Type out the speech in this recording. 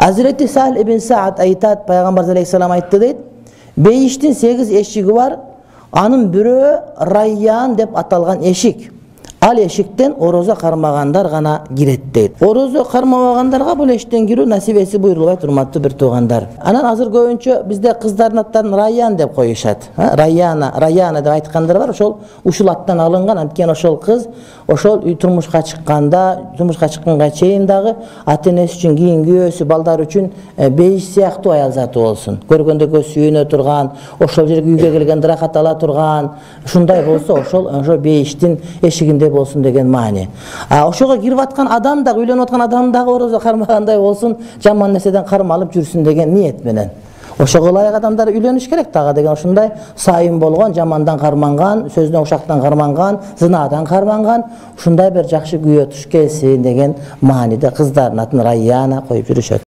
Hazreti Sahl ibn Sa'd aytat, Peygamber aleyhisselam aytты deyt, beyiştin 8 eşigi var, anın biri Rayyan dep atalgan eşik. Al eşikten oroza karmagandar gana giret deyt. Oroza karmagagandarga bul eşikten girүү nasibesi buyurulbay turmatты bir tuğandar. Anan azır көбүнчө bizde kızların attарын Rayyan dep koyuşat. Rayyana dep aytkandar var. Oşol uşul attan alıngan, antkeni oşol kız oşol turmuşka çıkkanga çeyин dagı ata-enesi үчүн, кийин күйөөсү, балдар үчүн бейиш сыяктуу аял заты болсун. Көргөндө сүйүнө турган, ошол жерге үйгө келгенде рахат ала турган, ушундай болсо ошол бейиштин эшигинде болsun деген mani. Oşoga kirip atkan adam da, üylөнүп atkан adam da oroza karmagандай bolsun, jaman nesedен karmalып жүрсүн деген niyet menen. Oşoga layık adamlar üylönüş gerek daga деген ушундай сайын болгон, жамандан карманган, сөзүнө ушактан карманган, зынадан карманган, ушундай бир жакшы күйөө туш келсин деген маниде кыздардын атын Райяна коюп жүрүшөт.